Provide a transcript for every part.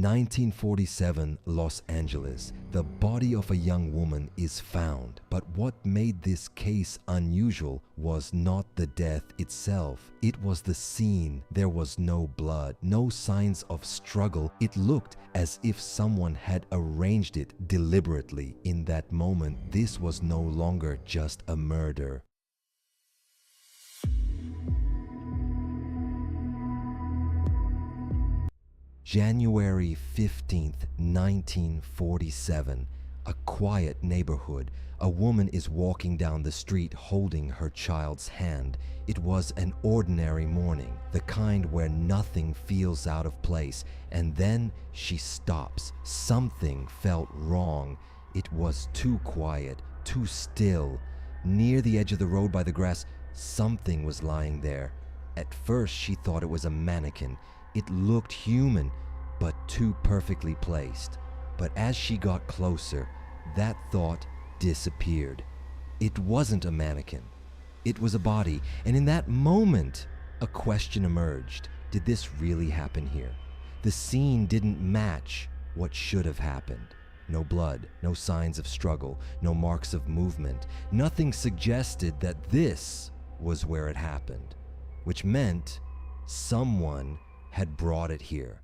1947, Los Angeles. The body of a young woman is found, but what made this case unusual was not the death itself. It was the scene. There was no blood, no signs of struggle. It looked as if someone had arranged it deliberately. In that moment, this was no longer just a murder. January 15th, 1947. A quiet neighborhood. A woman is walking down the street holding her child's hand. It was an ordinary morning, the kind where nothing feels out of place, and then she stops. Something felt wrong. It was too quiet, too still. Near the edge of the road by the grass, something was lying there. At first, she thought it was a mannequin. It looked human, but too perfectly placed. But as she got closer, that thought disappeared. It wasn't a mannequin. It was a body, and in that moment, a question emerged. Did this really happen here? The scene didn't match what should have happened. No blood, no signs of struggle, no marks of movement. Nothing suggested that this was where it happened, which meant someone had brought it here.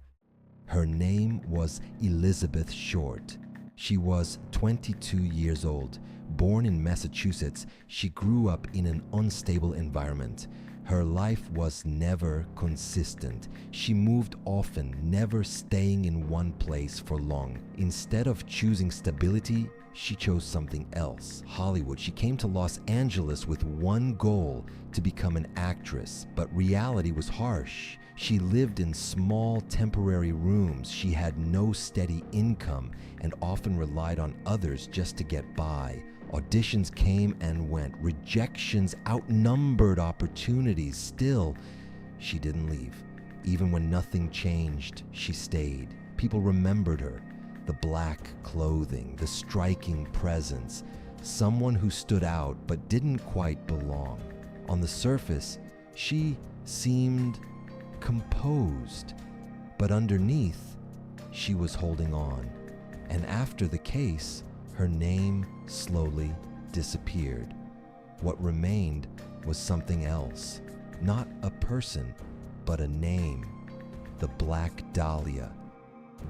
Her name was Elizabeth Short. She was 22 years old. Born in Massachusetts, she grew up in an unstable environment. Her life was never consistent. She moved often, never staying in one place for long. Instead of choosing stability, she chose something else, Hollywood. She came to Los Angeles with one goal, to become an actress, but reality was harsh. She lived in small, temporary rooms. She had no steady income and often relied on others just to get by. Auditions came and went. Rejections outnumbered opportunities. Still, she didn't leave. Even when nothing changed, she stayed. People remembered her. The black clothing, the striking presence. Someone who stood out but didn't quite belong. On the surface, she seemed composed, but underneath, she was holding on. And after the case, her name slowly disappeared. What remained was something else. Not a person, but a name. The Black Dahlia.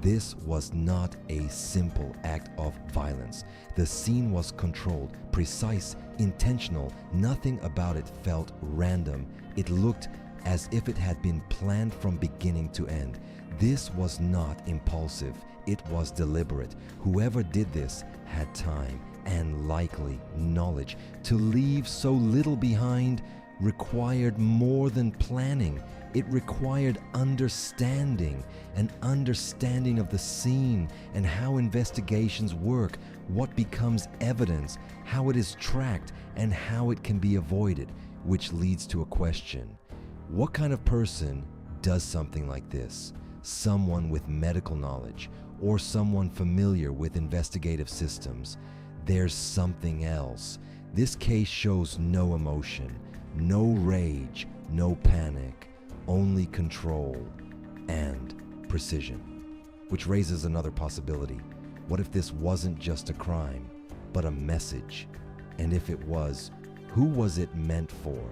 This was not a simple act of violence. The scene was controlled, precise, intentional. Nothing about it felt random. It looked as if it had been planned from beginning to end. This was not impulsive. It was deliberate. Whoever did this had time and likely knowledge. To leave so little behind required more than planning. It required understanding, an understanding of the scene and how investigations work, what becomes evidence, how it is tracked, and how it can be avoided, which leads to a question. What kind of person does something like this? Someone with medical knowledge or someone familiar with investigative systems? There's something else. This case shows no emotion, no rage, no panic, only control and precision. Which raises another possibility. What if this wasn't just a crime, but a message? And if it was, who was it meant for?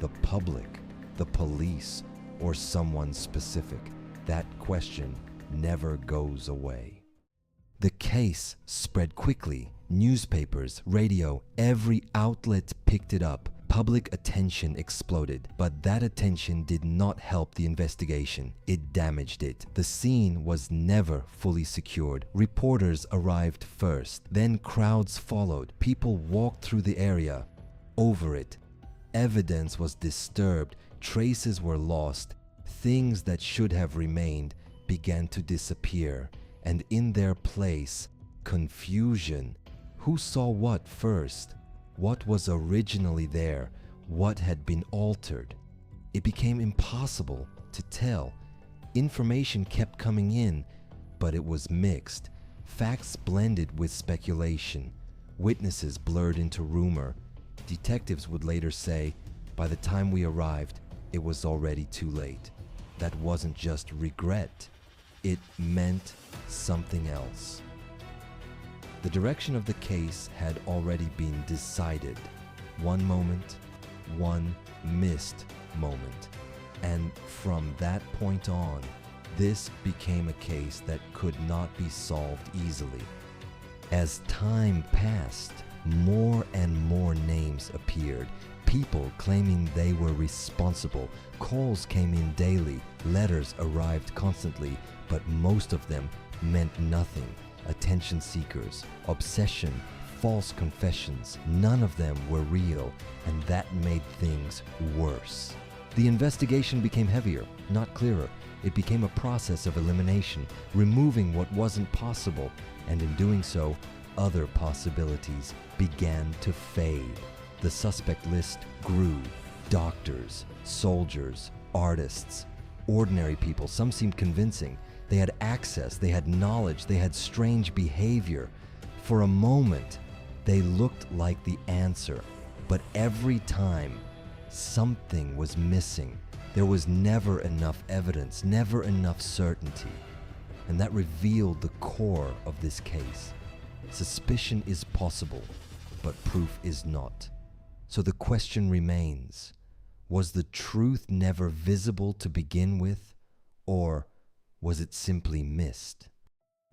The public, the police, or someone specific? That question never goes away. The case spread quickly. Newspapers, radio, every outlet picked it up. Public attention exploded, but that attention did not help the investigation. It damaged it. The scene was never fully secured. Reporters arrived first, then crowds followed. People walked through the area, over it. Evidence was disturbed. Traces were lost. Things that should have remained began to disappear, and in their place, confusion. Who saw what first? What was originally there? What had been altered? It became impossible to tell. Information kept coming in, but it was mixed. Facts blended with speculation. Witnesses blurred into rumor. Detectives would later say, by the time we arrived, it was already too late. That wasn't just regret. It meant something else. The direction of the case had already been decided. One moment, one missed moment. And from that point on, this became a case that could not be solved easily. As time passed, more and more names appeared, people claiming they were responsible. Calls came in daily, letters arrived constantly, but most of them meant nothing. Attention seekers, obsession, false confessions, none of them were real, and that made things worse. The investigation became heavier, not clearer. It became a process of elimination, removing what wasn't possible, and in doing so, other possibilities began to fade. The suspect list grew. Doctors, soldiers, artists, ordinary people. Some seemed convincing. They had access, they had knowledge, they had strange behavior. For a moment, they looked like the answer, but every time, something was missing. There was never enough evidence, never enough certainty. And that revealed the core of this case. Suspicion is possible, but proof is not. So the question remains, was the truth never visible to begin with, or was it simply missed?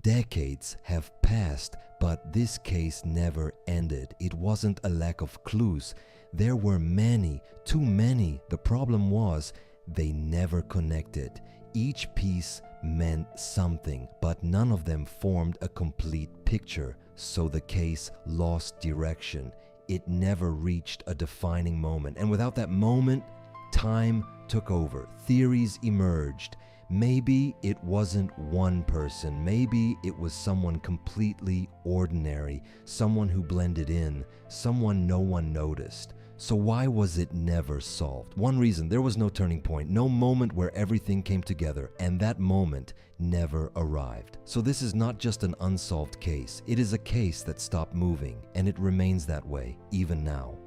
Decades have passed, but this case never ended. It wasn't a lack of clues. There were many, too many. The problem was, they never connected. Each piece meant something, but none of them formed a complete picture. So the case lost direction. It never reached a defining moment. And without that moment, time took over. Theories emerged. Maybe it wasn't one person. Maybe it was someone completely ordinary, someone who blended in, someone no one noticed. So why was it never solved? One reason, there was no turning point, no moment where everything came together, and that moment never arrived. So this is not just an unsolved case. It is a case that stopped moving, and it remains that way even now.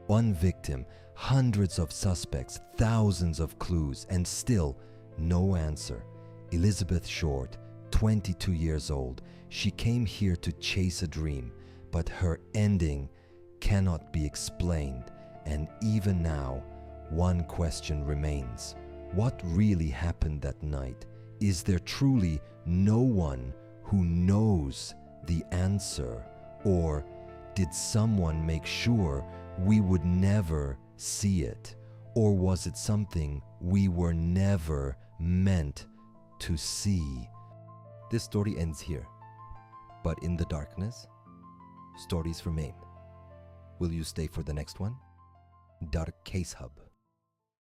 One victim, hundreds of suspects, thousands of clues, and still no answer. Elizabeth Short, 22 years old. She came here to chase a dream, but her ending cannot be explained. And even now, one question remains. What really happened that night? Is there truly no one who knows the answer? Or did someone make sure we would never see it? Or was it something we were never meant to see? This story ends here. But in the darkness, stories remain. Will you stay for the next one? Dark Case Hub.